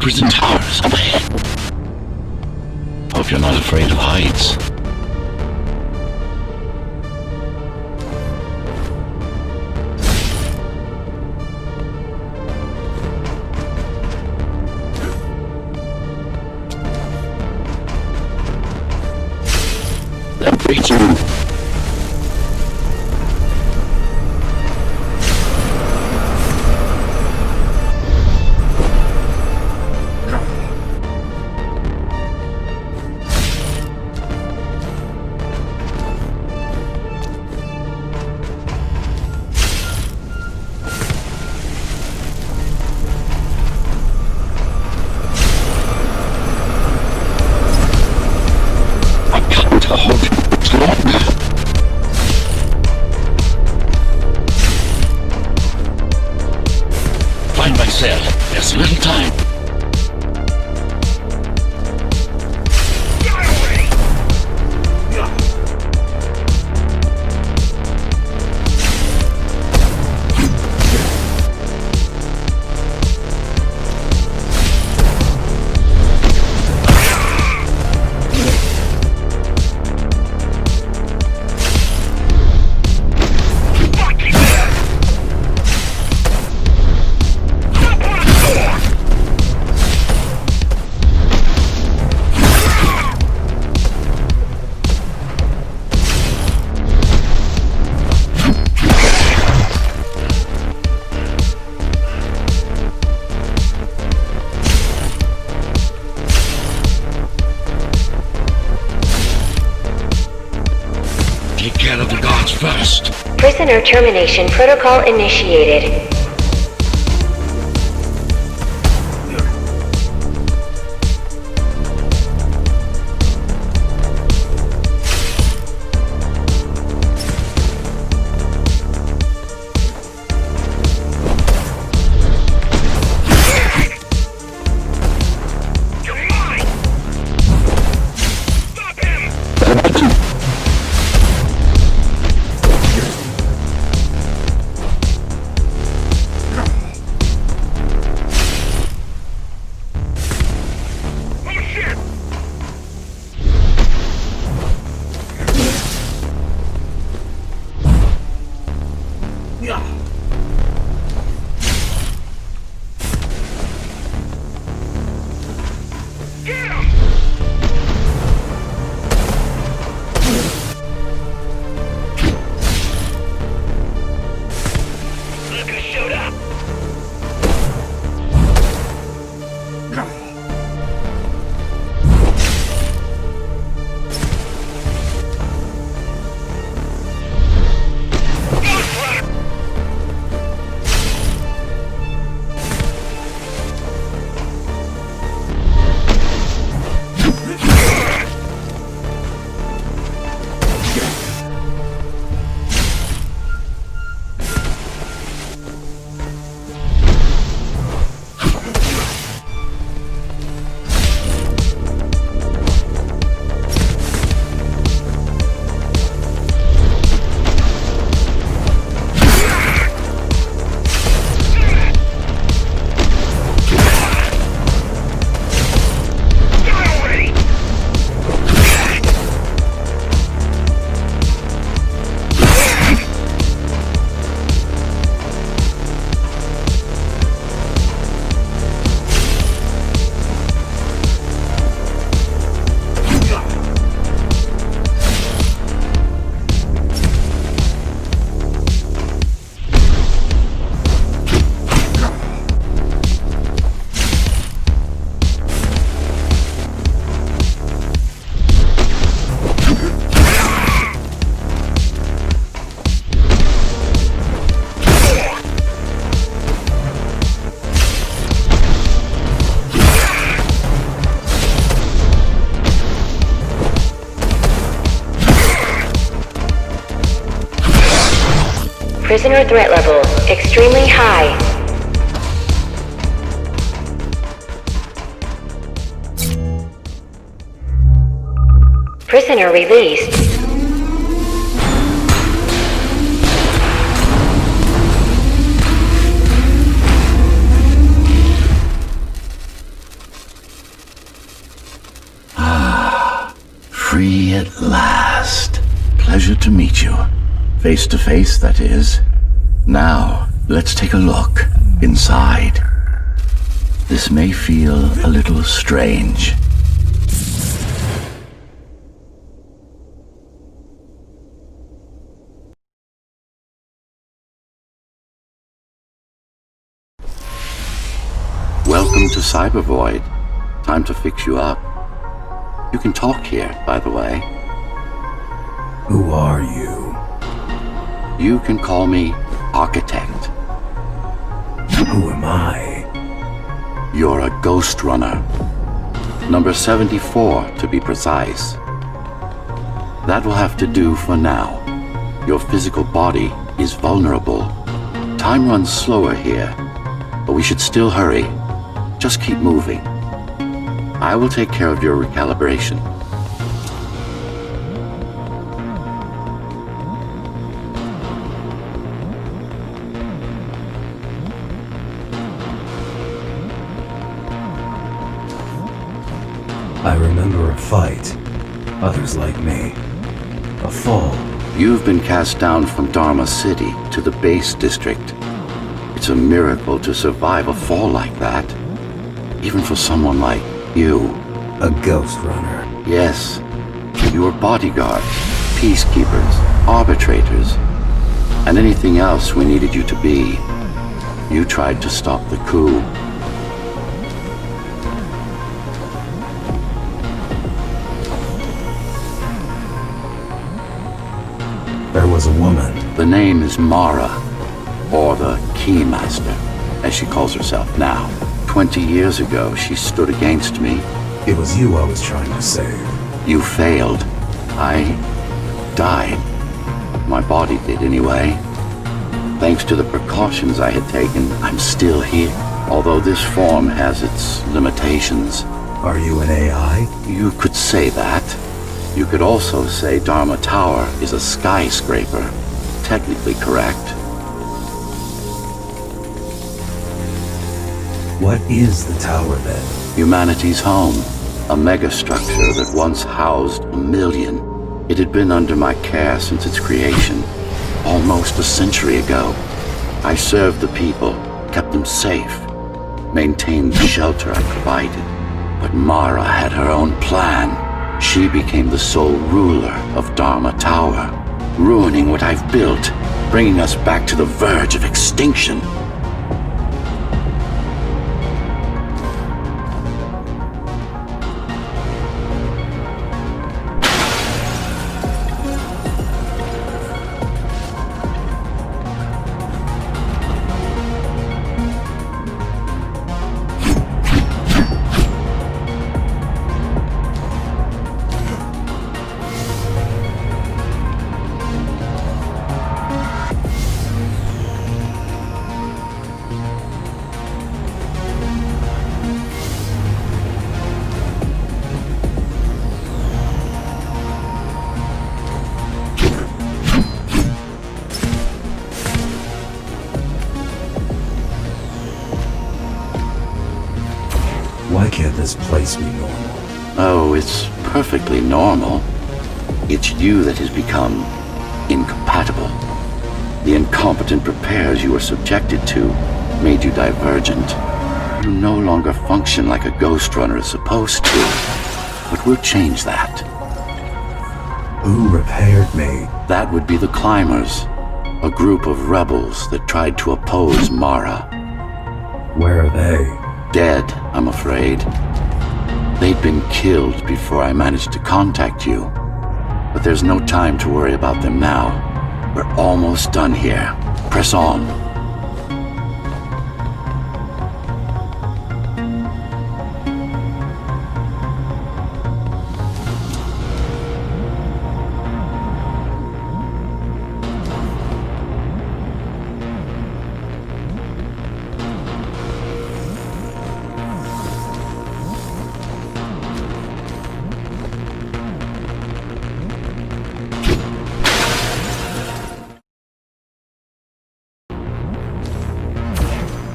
prison towers up ahead. Hope you're not afraid of heights. They're breaching. Find my cell. There's little time. Take care of the guards first. Prisoner termination protocol initiated. Prisoner threat level extremely high. Prisoner released. Face to face, that is. Now, let's take a look inside. This may feel a little strange. Welcome to Cybervoid. Time to fix you up. You can talk here, by the way. Who are you? You can call me Architect. Who am I? You're a Ghost Runner. Number 74, to be precise. That will have to do for now. Your physical body is vulnerable. Time runs slower here, but we should still hurry. Just keep moving. I will take care of your recalibration. I remember a fight. Others like me. A fall. You've been cast down from Dharma City to the base district. It's a miracle to survive a fall like that. Even for someone like you. A ghost runner. Yes. You were bodyguards, peacekeepers, arbitrators, and anything else we needed you to be. You tried to stop the coup. There was a woman. The name is Mara, or the Keymaster, as she calls herself now. 20 years ago, she stood against me. It was you I was trying to save. You failed. I died. My body did anyway. Thanks to the precautions I had taken, I'm still here. Although this form has its limitations. Are you an AI? You could say that. You could also say Dharma Tower is a skyscraper. Technically correct. What is the tower then? Humanity's home. A megastructure that once housed 1 million. It had been under my care since its creation, almost a century ago. I served the people, kept them safe, maintained the shelter I provided. But Mara had her own plan. She became the sole ruler of Dharma Tower, ruining what I've built, bringing us back to the verge of extinction. Why can't this place be normal? Oh, it's perfectly normal. It's you that has become incompatible. The incompetent repairs you were subjected to made you divergent. You no longer function like a ghost runner is supposed to. But we'll change that. Who repaired me? That would be the Climbers, a group of rebels that tried to oppose Mara. Where are they? Dead, I'm afraid. They'd been killed before I managed to contact you. But there's no time to worry about them now. We're almost done here. Press on.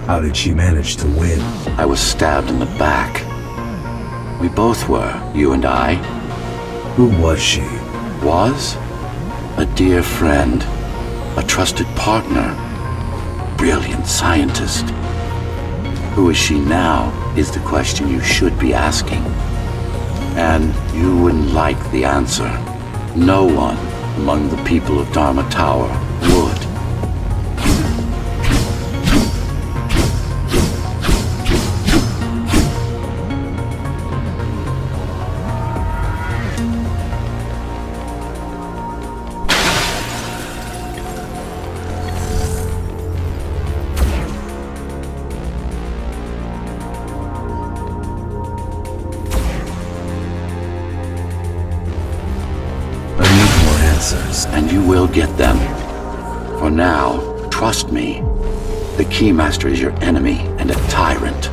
How did she manage to win? I was stabbed in the back. We both were, you and I. Who was she? Was? A dear friend. a trusted partner, brilliant scientist. Who is she now is the question you should be asking. And you wouldn't like the answer. No one among the people of Dharma Tower would. And you will get them. For now, trust me. The Keymaster is your enemy and a tyrant.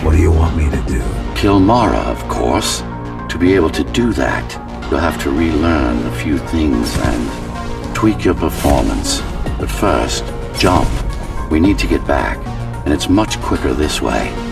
What do you want me to do? Kill Mara, of course. To be able to do that, you'll have to relearn a few things and tweak your performance. But first, jump. We need to get back, and it's much quicker this way.